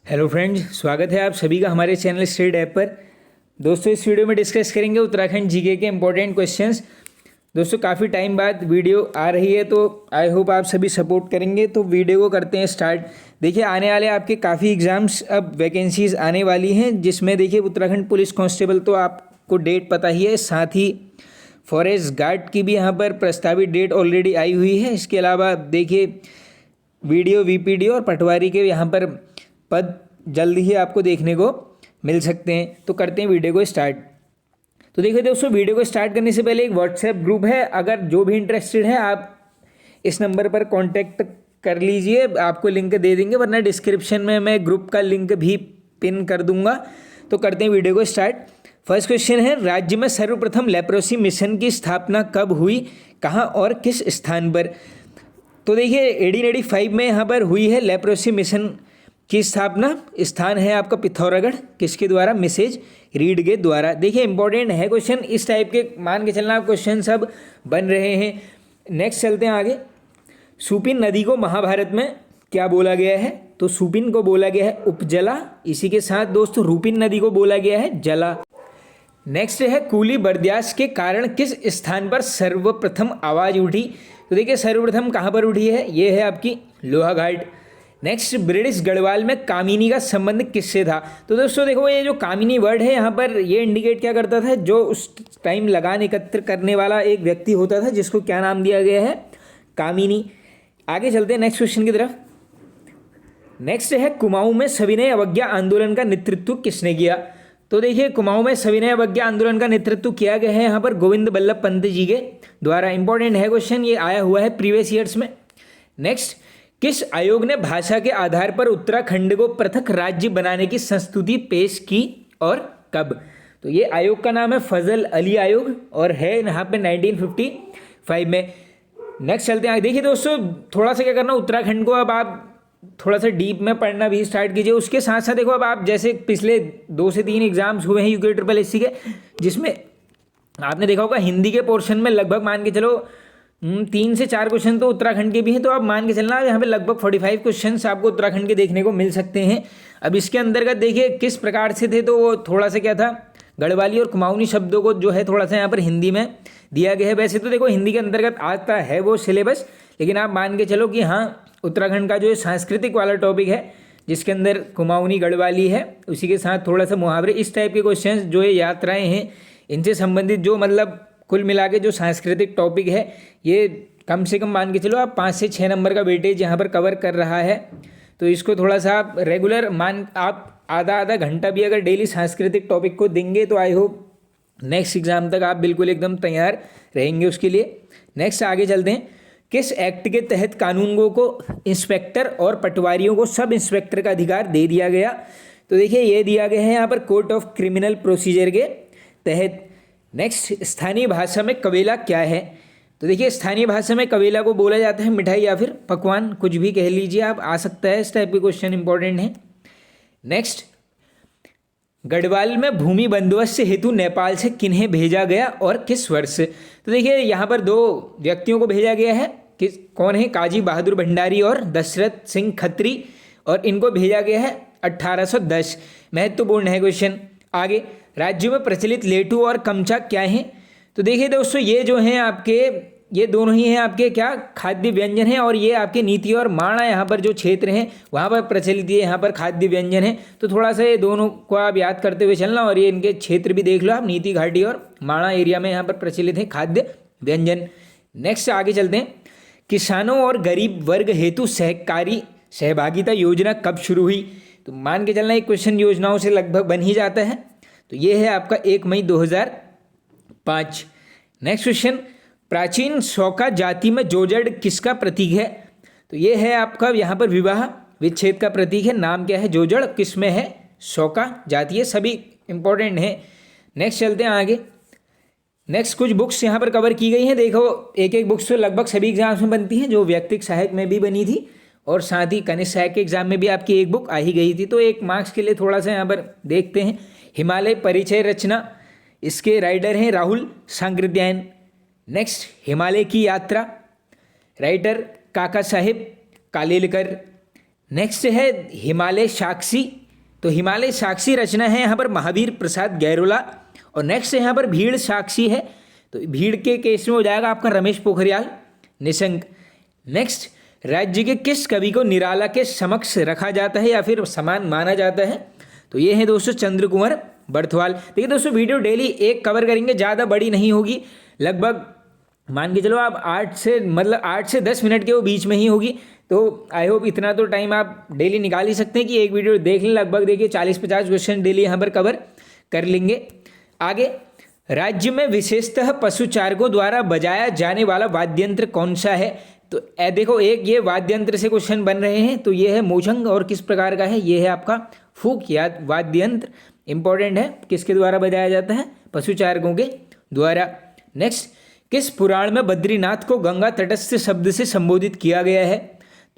Hello friends, स्वागत है आप सभी का हमारे चैनल स्टेट ऐप पर। दोस्तों, इस वीडियो में डिस्कस करेंगे उत्तराखंड जीके के इंपॉर्टेंट क्वेश्चंस। दोस्तों, काफ़ी टाइम बाद वीडियो आ रही है तो आई होप आप सभी सपोर्ट करेंगे। तो वीडियो को करते हैं स्टार्ट। देखिए, आने वाले आपके काफ़ी एग्जाम्स अब वैकेंसीज आने वाली हैं, जिसमें देखिए उत्तराखंड पुलिस कांस्टेबल तो आपको डेट पता ही है, साथ ही फॉरेस्ट गार्ड की भी यहाँ पर प्रस्तावित डेट ऑलरेडी आई हुई है। इसके अलावा देखिए वीडियो वीपीडी और पटवारी के यहाँ पर पद जल्द ही आपको देखने को मिल सकते हैं। तो करते हैं वीडियो को स्टार्ट। तो देखिए दोस्तों, वीडियो को स्टार्ट करने से पहले एक व्हाट्सएप ग्रुप है, अगर जो भी इंटरेस्टेड है आप इस नंबर पर कांटेक्ट कर लीजिए, आपको लिंक दे देंगे, वरना डिस्क्रिप्शन में मैं ग्रुप का लिंक भी पिन कर दूंगा। तो करते हैं वीडियो को स्टार्ट। फर्स्ट क्वेश्चन है, राज्य में सर्वप्रथम लेप्रोसी मिशन की स्थापना कब हुई, कहाँ और किस स्थान पर? तो देखिए 1885 में यहाँ पर हुई है लेप्रोसी मिशन की स्थापना। स्थान है आपका पिथौरागढ़। किसके द्वारा? मिसेज रीड के द्वारा। देखिए इंपॉर्टेंट है क्वेश्चन, इस टाइप के मान के चलना क्वेश्चन सब बन रहे हैं। नेक्स्ट चलते हैं आगे। सुपिन नदी को महाभारत में क्या बोला गया है? तो सुपिन को बोला गया है उपजला। इसी के साथ दोस्तों रूपिन नदी को बोला गया है जला। नेक्स्ट है, कूली बर्दाश्त के कारण किस स्थान पर सर्वप्रथम आवाज उठी? तो देखिए सर्वप्रथम कहाँ पर उठी है? ये है आपकी लोहाघाट। नेक्स्ट, ब्रिटिश गढ़वाल में कामिनी का संबंध किससे था? तो दोस्तों देखो, ये जो कामिनी वर्ड है यहाँ पर ये इंडिकेट क्या करता था? जो उस टाइम लगान एकत्र करने वाला एक व्यक्ति होता था, जिसको क्या नाम दिया गया है? कामिनी। आगे चलते हैं नेक्स्ट क्वेश्चन की तरफ। नेक्स्ट है, कुमाऊं में सविनय अवज्ञा आंदोलन का नेतृत्व किसने किया? तो देखिए कुमाऊं में सविनय अवज्ञा आंदोलन का नेतृत्व किया गया है यहाँ पर गोविंद बल्लभ पंत जी के द्वारा। इंपॉर्टेंट है क्वेश्चन, ये आया हुआ है प्रीवियस ईयर्स में। नेक्स्ट, किस आयोग ने भाषा के आधार पर उत्तराखंड को पृथक राज्य बनाने की संस्तुति पेश की और कब? तो ये आयोग का नाम है फजल अली आयोग और है यहाँ पे 1955 में। नेक्स्ट चलते हैं। देखिए दोस्तों, थोड़ा सा क्या करना, उत्तराखंड को अब आप थोड़ा सा डीप में पढ़ना भी स्टार्ट कीजिए। उसके साथ साथ देखो, अब आप जैसे पिछले 2 से 3 एग्जाम्स हुए हैं यूके ट्रिपल एससी के, जिसमें आपने देखा होगा हिंदी के पोर्शन में लगभग मान के चलो 3 से 4 क्वेश्चन तो उत्तराखंड के भी हैं। तो आप मान के चलना यहाँ पे लगभग 45 क्वेश्चन आपको उत्तराखंड के देखने को मिल सकते हैं। अब इसके अंतर्गत देखिए किस प्रकार से थे, तो वो थोड़ा सा क्या था, गढ़वाली और कुमाऊनी शब्दों को जो है थोड़ा सा यहाँ पर हिंदी में दिया गया है। वैसे तो देखो हिंदी के अंतर्गत आता है वो सिलेबस, लेकिन आप मान के चलो कि हाँ उत्तराखंड का जो सांस्कृतिक वाला टॉपिक है, जिसके अंदर कुमाऊनी गढ़वाली है, उसी के साथ थोड़ा सा मुहावरे, इस टाइप के क्वेश्चंस जो ये यात्राएं हैं, इनसे संबंधित जो मतलब कुल मिला के जो सांस्कृतिक टॉपिक है, ये कम से कम मान के चलो आप 5 से 6 नंबर का वेटेज यहाँ पर कवर कर रहा है। तो इसको थोड़ा सा आप रेगुलर आप आधा घंटा भी अगर डेली सांस्कृतिक टॉपिक को देंगे तो आई होप नेक्स्ट एग्जाम तक आप बिल्कुल एकदम तैयार रहेंगे उसके लिए। नेक्स्ट आगे चलते हैं। किस एक्ट के तहत कानूनगो को इंस्पेक्टर और पटवारियों को सब इंस्पेक्टर का अधिकार दे दिया गया? तो देखिए ये दिया गया है यहाँ पर कोड ऑफ क्रिमिनल प्रोसीजर के तहत। नेक्स्ट, स्थानीय भाषा में कवेला क्या है? तो देखिए स्थानीय भाषा में कवेला को बोला जाता है मिठाई या फिर पकवान, कुछ भी कह लीजिए आप, आ सकता है, इस टाइप के क्वेश्चन इंपॉर्टेंट है। नेक्स्ट, गढ़वाल में भूमि बंदोबस्त हेतु नेपाल से किन्हें भेजा गया और किस वर्ष? तो देखिए यहाँ पर 2 व्यक्तियों को भेजा गया है। किस कौन है? काजी बहादुर भंडारी और दशरथ सिंह खत्री, और इनको भेजा गया है 1810। महत्वपूर्ण है क्वेश्चन। आगे, राज्यों में प्रचलित लेटू और कमचा क्या है? तो देखिए दोस्तों, ये जो हैं आपके, ये दोनों ही हैं आपके क्या, खाद्य व्यंजन हैं, और ये आपके नीति और माणा यहाँ पर जो क्षेत्र हैं वहाँ पर प्रचलित ये यहाँ पर खाद्य व्यंजन है। तो थोड़ा सा ये दोनों को आप याद करते हुए चलना, और ये इनके क्षेत्र भी देख लो आप, नीति घाटी और माणा एरिया में यहाँ पर प्रचलित है खाद्य व्यंजन। नेक्स्ट आगे चलते हैं। किसानों और गरीब वर्ग हेतु सहकारी सहभागिता योजना कब शुरू हुई? तो मान के चलना एक क्वेश्चन योजनाओं से लगभग बन ही जाता है। तो ये है आपका 1 मई 2005। नेक्स्ट क्वेश्चन, प्राचीन शौका जाति में जोजड़ किसका प्रतीक है? तो ये है आपका यहाँ पर विवाह विच्छेद का प्रतीक है। नाम क्या है? जोजड़। किस में है? शौका जाति है। सभी इंपॉर्टेंट है। नेक्स्ट चलते हैं आगे। नेक्स्ट कुछ बुक्स यहाँ पर कवर की गई हैं। देखो एक बुक्स तो लगभग सभी एग्जाम्स में बनती हैं, जो व्यक्तिक सहायक में भी बनी थी, और साथ ही कनिष्ठ सहायक के एग्जाम में भी आपकी एक बुक आ ही गई थी। तो 1 मार्क्स के लिए थोड़ा सा यहाँ पर देखते हैं। हिमालय परिचय रचना, इसके राइटर हैं राहुल सांकृत्यायन। नेक्स्ट, हिमालय की यात्रा, राइटर काका साहेब कालेलकर। नेक्स्ट है हिमालय साक्षी, तो हिमालय साक्षी रचना है यहाँ पर महावीर प्रसाद गैरोला। और नेक्स्ट यहाँ पर भीड़ साक्षी है, तो भीड़ के केस में हो जाएगा आपका रमेश पोखरियाल निशंक। नेक्स्ट, राज्य के किस कवि को निराला के समक्ष रखा जाता है या फिर समान माना जाता है, तो ये है दोस्तों चंद्र कुंवर बर्थवाल। देखिए दोस्तों वीडियो डेली एक कवर करेंगे, ज़्यादा बड़ी नहीं होगी, लगभग मान के चलो आप 8 से 10 मिनट के वो बीच में ही होगी। तो आई होप इतना तो टाइम आप डेली निकाल ही सकते हैं कि एक वीडियो देख लें। लगभग देखिए 40-50 क्वेश्चन डेली यहाँ पर कवर कर लेंगे। आगे, राज्य में विशेषतः पशुचारकों द्वारा बजाया जाने वाला वाद्य यंत्र कौन सा है, तो देखो एक ये वाद्य यंत्र से क्वेश्चन बन रहे हैं, तो ये है मोजंग। और किस प्रकार का है, ये है आपका फूक या वाद्य यंत्र। इंपॉर्टेंट है, किसके द्वारा बजाया जाता है, पशुचारकों के द्वारा। नेक्स्ट, किस पुराण में बद्रीनाथ को गंगा तटस्थ शब्द से संबोधित किया गया है,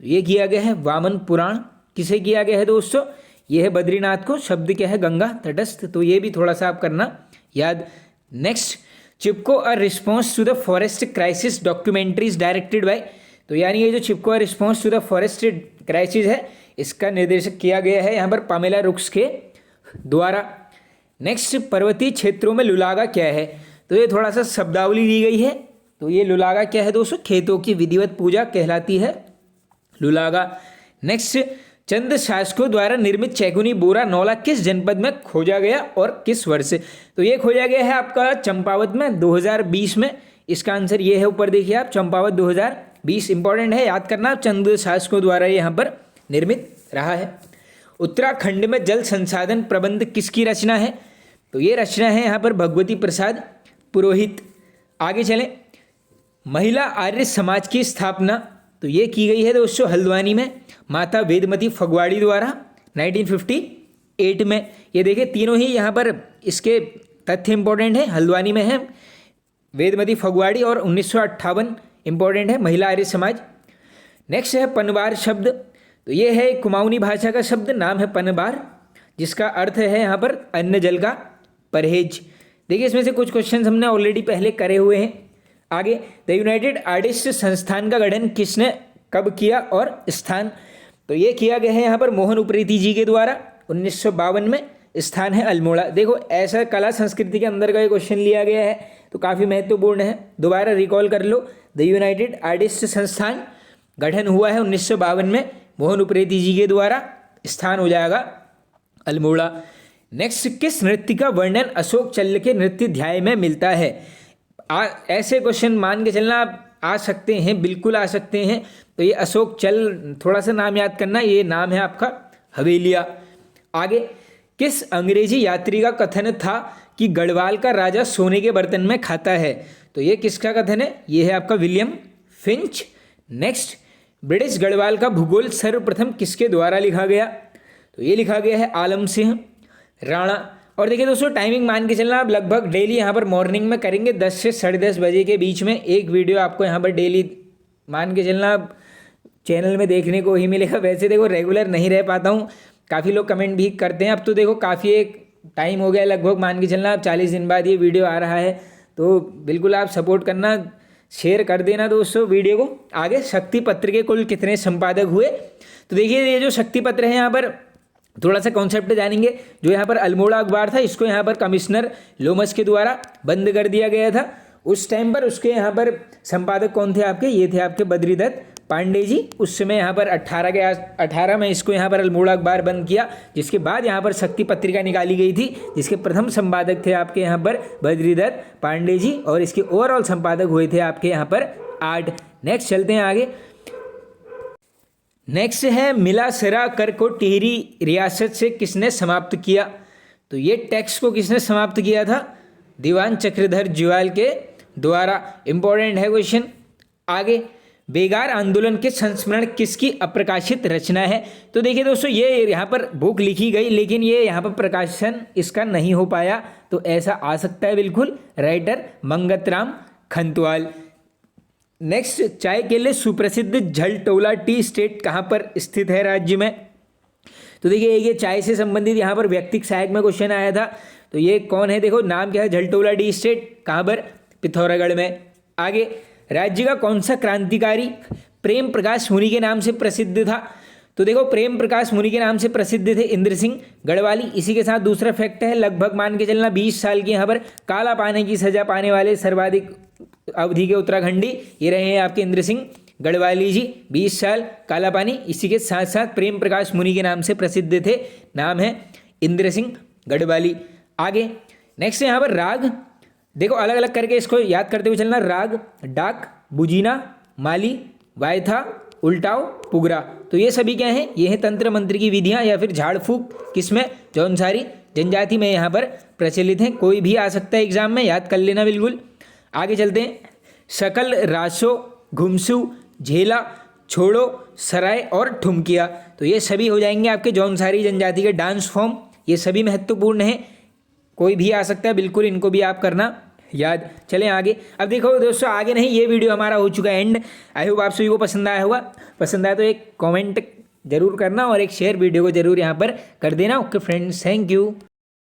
तो ये किया गया है वामन पुराण। किसे किया गया है दोस्तों, ये है बद्रीनाथ को, शब्द क्या है गंगा तटस्थ, तो ये भी थोड़ा सा आप करना याद। Next, Chipko a response to the forest crisis documentaries directed by, तो यानी ये जो Chipko a response to the forest crisis है, इसका निर्देशक किया गया है यहाँ पर पामेला रुक्स के द्वारा। नेक्स्ट, पर्वतीय क्षेत्रों में लुलागा क्या है, तो ये थोड़ा सा शब्दावली दी गई है, तो ये लुलागा क्या है दोस्तों, खेतों की विधिवत पूजा कहलाती है लुलागा। नेक्स्ट, चंद शासकों द्वारा निर्मित चैगुनी बोरा नौला किस जनपद में खोजा गया और किस वर्ष, तो ये खोजा गया है आपका चंपावत में 2020 में। इसका आंसर ये है, ऊपर देखिए आप, चंपावत 2020। इंपॉर्टेंट है, याद करना, चंद शासकों द्वारा यहाँ पर निर्मित रहा है। उत्तराखंड में जल संसाधन प्रबंध किसकी रचना है, तो ये रचना है यहाँ पर भगवती प्रसाद पुरोहित। आगे चलें, महिला आर्य समाज की स्थापना, तो ये की गई है दोस्तों हल्द्वानी में माता वेदमती फगवाड़ी द्वारा 1958 में। ये देखिए तीनों ही यहाँ पर इसके तथ्य इंपॉर्टेंट है, हल्द्वानी में है वेदमती फगवाड़ी, और 1958 इंपॉर्टेंट है महिला आर्य समाज। नेक्स्ट है पनवार शब्द, तो ये है कुमाऊनी भाषा का शब्द, नाम है पनवार, जिसका अर्थ है यहाँ पर अन्न जल का परहेज। देखिए इसमें से कुछ क्वेश्चन हमने ऑलरेडी पहले करे हुए हैं। आगे, द यूनाइटेड आर्टिस्ट संस्थान का गठन किसने कब किया और स्थान, तो ये किया गया है यहाँ पर मोहन उप्रेती जी के द्वारा 1952 में। स्थान है अल्मोड़ा। देखो ऐसा कला संस्कृति के अंदर का ये क्वेश्चन लिया गया है, तो काफ़ी महत्वपूर्ण है, दोबारा रिकॉल कर लो। द यूनाइटेड आर्टिस्ट संस्थान गठन हुआ है 1952 में मोहन उप्रेती जी के द्वारा, स्थान हो जाएगा अल्मोड़ा। नेक्स्ट, किस नृत्य का वर्णन अशोक चल्ल के नृत्य अध्याय में मिलता है, ऐसे क्वेश्चन मान के चलना आप आ सकते हैं, बिल्कुल आ सकते हैं। तो ये अशोक चल, थोड़ा सा नाम याद करना, ये नाम है आपका हवेलिया। आगे, किस अंग्रेजी यात्री का कथन था कि गढ़वाल का राजा सोने के बर्तन में खाता है, तो ये किसका कथन है, ये है आपका William Finch. Next, British Garhwal का भूगोल सर्वप्रथम किसके द्वारा लिखा गया, तो ये लिखा गया है आलम सिंह राणा। और देखिए दोस्तों टाइमिंग मान के चलना, आप लगभग डेली यहाँ पर मॉर्निंग में करेंगे 10 से 10:30 बजे के बीच में एक वीडियो आपको यहाँ पर डेली मान के चलना चैनल में देखने को ही मिलेगा। वैसे देखो रेगुलर नहीं रह पाता हूँ, काफ़ी लोग कमेंट भी करते हैं। अब तो देखो काफ़ी एक टाइम हो गया, लगभग मान के चलना आप 40 दिन बाद ये वीडियो आ रहा है, तो बिल्कुल आप सपोर्ट करना, शेयर कर देना दोस्तों वीडियो को। आगे, शक्ति पत्र के कुल कितने संपादक हुए, तो देखिए ये जो शक्ति पत्र है यहाँ पर थोड़ा सा कॉन्सेप्ट जानेंगे। जो यहाँ पर अल्मोड़ा अखबार था, इसको यहाँ पर कमिश्नर लोमस के द्वारा बंद कर दिया गया था उस टाइम पर। उसके यहाँ पर संपादक कौन थे आपके, ये थे आपके बद्रीदत्त पांडे जी। उस समय यहाँ पर 18 में इसको यहाँ पर अल्मोड़ा अखबार बंद किया, जिसके बाद यहाँ पर शक्ति पत्रिका निकाली गई थी, जिसके प्रथम संपादक थे आपके यहाँ पर बद्रीदत्त पांडे जी, और इसके ओवरऑल संपादक हुए थे आपके यहाँ पर 8। नेक्स्ट चलते हैं आगे। नेक्स्ट है मिलासरा कर को टिहरी रियासत से किसने समाप्त किया, तो ये टैक्स को किसने समाप्त किया था, दीवान चक्रधर जुआल के द्वारा। इंपॉर्टेंट है क्वेश्चन। आगे, बेगार आंदोलन के संस्मरण किसकी अप्रकाशित रचना है, तो देखिए दोस्तों ये यहाँ पर बुक लिखी गई, लेकिन ये यहाँ पर प्रकाशन इसका नहीं हो पाया, तो ऐसा आ सकता है बिल्कुल, राइटर मंगतराम खंतवाल। नेक्स्ट, चाय के लिए सुप्रसिद्ध झलटोला टी स्टेट कहाँ पर स्थित है राज्य में, तो देखिए ये चाय से संबंधित यहाँ पर व्यक्तिक सहायक में क्वेश्चन आया था, तो ये कौन है, देखो नाम क्या है, झलटोला टी स्टेट, कहाँ पर, पिथौरागढ़ में। आगे, राज्य का कौन सा क्रांतिकारी प्रेम प्रकाश मुनि के नाम से प्रसिद्ध था, तो देखो प्रेम प्रकाश मुनि के नाम से प्रसिद्ध थे इंद्र सिंह गढ़वाली। इसी के साथ दूसरा फैक्ट है, लगभग मान के चलना 20 साल की यहाँ पर काला पाने की सजा पाने वाले सर्वाधिक अवधि के उत्तराखंडी ये रहे हैं आपके इंद्र सिंह गढ़वाली जी, 20 साल काला पानी। इसी के साथ साथ प्रेम प्रकाश मुनि के नाम से प्रसिद्ध थे, नाम है इंद्र सिंह गढ़वाली। आगे नेक्स्ट यहाँ पर राग, देखो अलग अलग करके इसको याद करते हुए चलना। राग, डाक, बुजीना, माली, वायथा, उल्टाव, पुगरा। तो ये सभी क्या हैं, ये हैं तंत्र मंत्र की विधियां या फिर झाड़ फूक, किसमें, जौनसारी जनजाति में यहाँ पर प्रचलित हैं। कोई भी आ सकता है एग्जाम में, याद कर लेना बिल्कुल। आगे चलते हैं, शकल, राशो, घुमसू, झेला, छोड़ो, सराय और ठुमकिया। तो ये सभी हो जाएंगे आपके जौनसारी जनजाति के डांस फॉर्म, ये सभी महत्वपूर्ण हैं। कोई भी आ सकता है, बिल्कुल इनको भी आप करना याद। चलें आगे। अब देखो दोस्तों, आगे नहीं, ये वीडियो हमारा हो चुका है एंड। आई होप आप सभी को पसंद आया होगा। पसंद आया तो एक कमेंट जरूर करना और एक शेयर वीडियो को जरूर यहाँ पर कर देना। Okay friends, thank you.